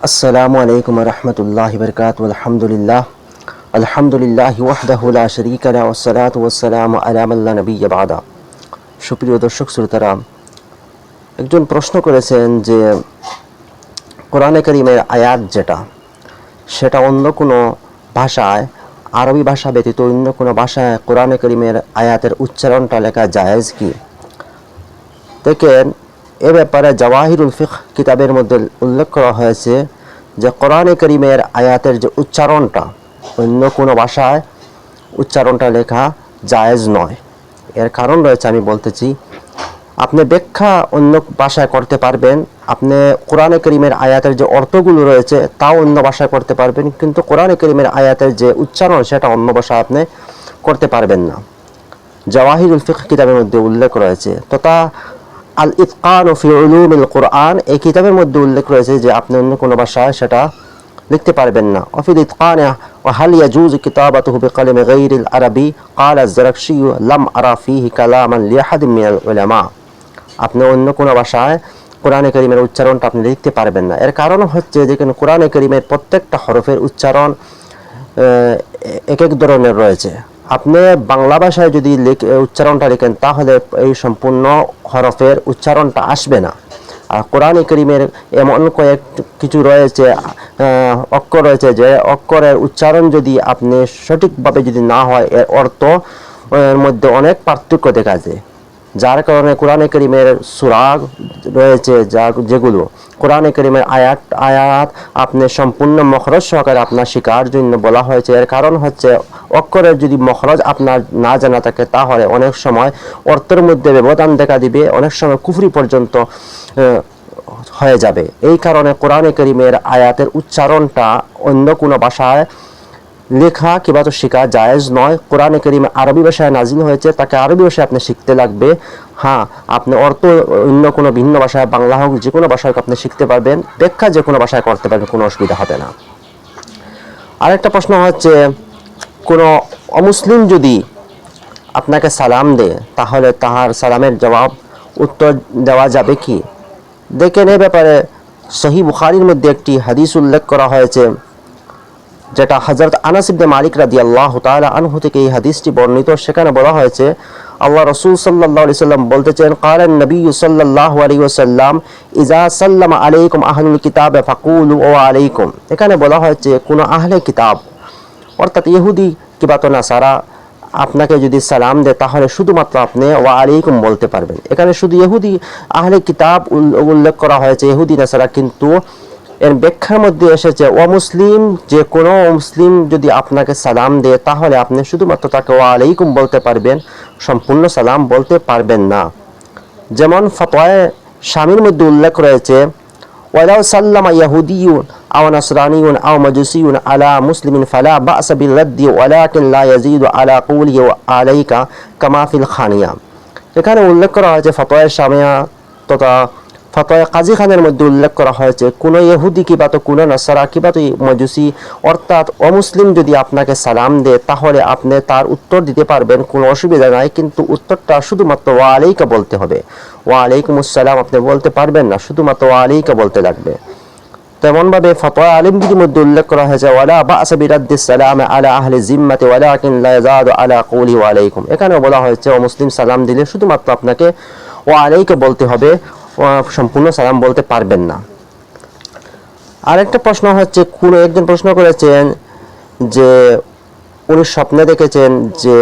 আসসালামু আলাইকুম রহমতুল্লাহি বরকাতুহু আলহামদুলিল্লাহি ওয়াহদাহু লা শারীকা লাহু ওয়াসসালাতু ওয়াসসালামু আলা মান লা নাবিয়্যা বা'দা। সুপ্রিয় দর্শক শ্রোতারা, একজন প্রশ্ন করেছেন যে কোরআনে কারীমের আয়াত সেটা অন্য কোনো ভাষায়, আরবি ভাষা ব্যতীত অন্য কোনো ভাষায় কোরআনে কারীমের আয়াতের উচ্চারণটা লেখা জায়েজ কি? দেখেন, এ ব্যাপারে জাওয়াহিরুল ফিকহ কিতাবের মধ্যে উল্লেখ করা হয়েছে যে কোরআনে কারীমের আয়াতের যে উচ্চারণটা অন্য কোনো ভাষায় উচ্চারণটা লেখা জায়েজ নয়। এর কারণ রয়েছে, আমি বলতেছি। আপনি ব্যাখ্যা অন্য ভাষায় করতে পারবেন, আপনি কোরআনে কারীমের আয়াতের যে অর্থগুলো রয়েছে তাও অন্য ভাষায় করতে পারবেন, কিন্তু কোরআনে কারীমের আয়াতের যে উচ্চারণ সেটা অন্য ভাষায় আপনি করতে পারবেন না। জাওয়াহিরুল ফিকহ কিতাবের মধ্যে উল্লেখ রয়েছে। তথা আল ইতকান ফি উলুমিল কুরআন, এই কিতাবের মধ্যে উল্লেখ রয়েছে যে আপনি অন্য কোনো ভাষায় সেটা লিখতে পারবেন না। ওয়াফিল ইতকান ওয়া হাল ইয়াজুজ কিতাবাতুহু বিকালামি গায়রিল আরবি ক্বালা আয-যারকাশী লাম আরা ফীহি কালামান লিআহাদিন মিনাল উলামা। আপনি অন্য কোনো ভাষায় কোরআনে কারীমের উচ্চারণটা আপনি লিখতে পারবেন না। এর কারণ হচ্ছে যে কোরআনে কারীমের প্রত্যেকটা হরফের উচ্চারণ এক এক ধরনের রয়েছে। আপনি বাংলা ভাষায় যদি উচ্চারণটা লিখেন তাহলে এই সম্পূর্ণ হরফের উচ্চারণটা আসবে না। আর কোরআনে কারীমের এমন কিছু রয়েছে, অক্ষর রয়েছে, যে অক্ষরের উচ্চারণ যদি আপনি সঠিকভাবে যদি না হয়, এর অর্থ এর মধ্যে অনেক পার্থক্য দেখা যায়। যার কারণে কোরআনে কারীমের সূরা রয়েছে যেগুলো কোরআনে কারীমের আয়াত আপনি সম্পূর্ণ মখরজ সহকারে আপনার শিকার জন্য বলা হয়েছে। এর কারণ হচ্ছে অক্ষরের যদি মখরজ আপনার না জানা থাকে তাহলে অনেক সময় অর্থের মধ্যে ব্যবধান দেখা দিবে, অনেক সময় কুফরি পর্যন্ত হয়ে যাবে। এই কারণে কোরআনে কারীমের আয়াতের উচ্চারণটা অন্য কোনো ভাষায় লেখা কিংবা তো শেখা জায়েজ নয়। কোরআনে কারীম আরবি ভাষায় নাজিল হয়েছে, তাকে আরবি ভাষায় আপনি শিখতে লাগবে। হ্যাঁ, আপনি অর্থ অন্য কোনো ভিন্ন ভাষায়, বাংলা হোক যে কোনো ভাষায় আপনি শিখতে পারবেন, ব্যাখ্যা যে কোনো ভাষায় করতে পারবেন, কোনো অসুবিধা হবে না। আরেকটা প্রশ্ন হচ্ছে, কোনো অমুসলিম যদি আপনাকে সালাম দেয় তাহলে তাহার সালামের উত্তর দেওয়া যাবে কি? দেখেন, এ ব্যাপারে সহিহ বুখারীর মধ্যে একটি হাদিস উল্লেখ করা হয়েছে, যেটা হযরত আনাস ইবনে মালিক রাদিয়াল্লাহু তাআলা আনহু থেকে এই হাদিসটি বর্ণিত। সেখানে বলা হয়েছে, আল্লাহ রাসূল সাল্লাল্লাহু আলাইহি ওয়াসাল্লাম বলতেছেন, ক্বালান নবী সাল্লাল্লাহু আলাইহি ওয়াসাল্লাম ইযা সাল্লামা আলাইকুম আহলুল কিতাব ফাকুলু ওয়া আলাইকুম। এখানে বলা হয়েছে, কোন আহলে কিতাব অর্থাৎ ইহুদি কিংবা তো নাসারা আপনাকে যদি সালাম দেয় তাহলে শুধুমাত্র আপনি ওয়া আলাইকুম বলতে পারবেন। এখানে শুধু ইহুদি আহলে কিতাব উল্লেখ করা হয়েছে, ইহুদি নাসারা, কিন্তু এর ব্যাখ্যার মধ্যে এসেছে অমুসলিম, যে কোনো মুসলিম যদি আপনাকে সালাম দেয় তাহলে আপনি শুধুমাত্র তাকে ওয়া আলাইকুম বলতে পারবেন, সম্পূর্ণ সালাম বলতে পারবেন না। যেমন ফতোয়ায়ে শামীর মধ্যে উল্লেখ রয়েছে, ওয়ালাউ সাল্লামা ইয়াহুদিয়ুন আও নাসরানিয়ুন আও মাজুসিয়ুন আলা মুসলিমিন ফালা বা'সা বির-রাদ্দি ওয়ালাকিন লা ইয়াজিদু আলা কওলিহি ওয়া আলাইকা কামা ফিল খানিয়া। এখানে উল্লেখ করা হয়েছে ফতোয়ায়ে শামিয়া তথা ফতোয়া কাজী খানের মধ্যে উল্লেখ করা হয়েছে, কোনো ইহুদি কিংবা তো কোনো নাসারা কিংবা তো মজুসি অর্থাৎ অমুসলিম যদি আপনাকে সালাম দেয় তাহলে আপনি তার উত্তর দিতে পারবেন, কোনো অসুবিধা নাই, কিন্তু উত্তরটা শুধুমাত্র ওয়া আলাইকা বলতে হবে। ওয়া আলাইকুমুস সালাম আপনি বলতে পারবেন না, শুধুমাত্র ওয়া আলাইকা বলতে লাগবে। তেমনভাবে ফতোয়া আলিমগীর মধ্যে উল্লেখ করা হয়েছে, ওয়ালা বা'সা বিরাদ্দিস সালাম আলা আহলি জিম্মাতি ওয়ালাকিন লা ইয়াজাদু আলা কওলি ওয়া আলাইকুম। এখানেও বলা হয়েছে অমুসলিম সালাম দিলে শুধুমাত্র আপনাকে ওয়া আলাইকা বলতে হবে, সম্পূর্ণ সালাম বলতে পারবেন না। আরেকটা প্রশ্ন হচ্ছে, কোন একজন প্রশ্ন করেছেন যে উনি স্বপ্নে দেখেছেন যে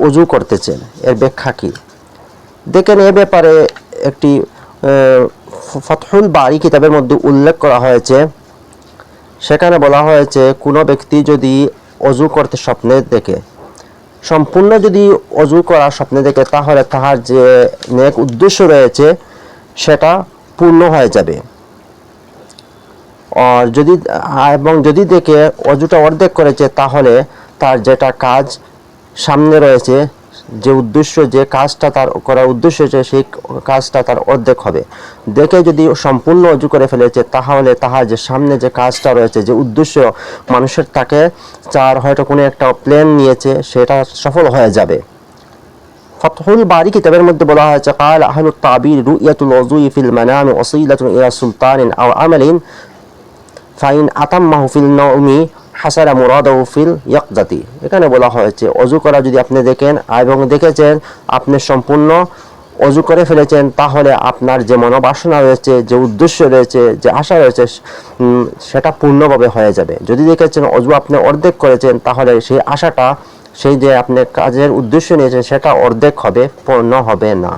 ওযু করতেছেন, এর ব্যাখ্যা কি? দেখেন, এ ব্যাপারে একটি ফাতহুল বারী কিতাবের মধ্যে উল্লেখ করা হয়েছে। সেখানে বলা হয়েছে, কোনো ব্যক্তি যদি ওযু করতে স্বপ্নে দেখে, সম্পূর্ণ যদি ওযু করা স্বপ্নে দেখে তাহলে তাহার যে নেক উদ্দেশ্য রয়েছে সেটা পূর্ণ হয়ে যাবে। আর যদি দেখে অযুটা অর্ধেক করেছে তাহলে তার যেটা কাজ সামনে রয়েছে, যে উদ্দেশ্য, যে কাজটা তার করার উদ্দেশ্য হচ্ছে, সেই কাজটা তার অর্ধেক হবে। দেখে যদি সম্পূর্ণ অযু করে ফেলেছে তাহলে তাহার যে সামনে যে কাজটা রয়েছে, যে উদ্দেশ্য মানুষের তাকে তার হয়তো কোনো একটা প্ল্যান নিয়েছে, সেটা সফল হয়ে যাবে। ফাতহুল বারী কিতাবের মধ্যে বলা হয়েছে, ক্বাল আহলুত তাবির রু'য়াতুল ওযুই ফিল মানামি ওসিলাতুন ইলা সুলতানিন আও আমালিন ফাইন আতাম মাহফিল নৌমি হাসারা মুরাদাহু ফিল ইয়াকজাতি। এখানে বলা হয়েছে অজু করা যদি আপনি দেখেন এবং দেখেছেন আপনি সম্পূর্ণ অজু করে ফেলেছেন, তাহলে আপনার যে মনোবাসনা রয়েছে, যে উদ্দেশ্য রয়েছে, যে আশা রয়েছে, সেটা পূর্ণভাবে হয়ে যাবে। যদি দেখেছেন অজু আপনি অর্ধেক করেছেন, তাহলে সেই আশাটা, সেই যে আপনি কাজের উদ্দেশ্য নিয়েছেন, সেটা অর্ধেক হবে, পূর্ণ হবে না।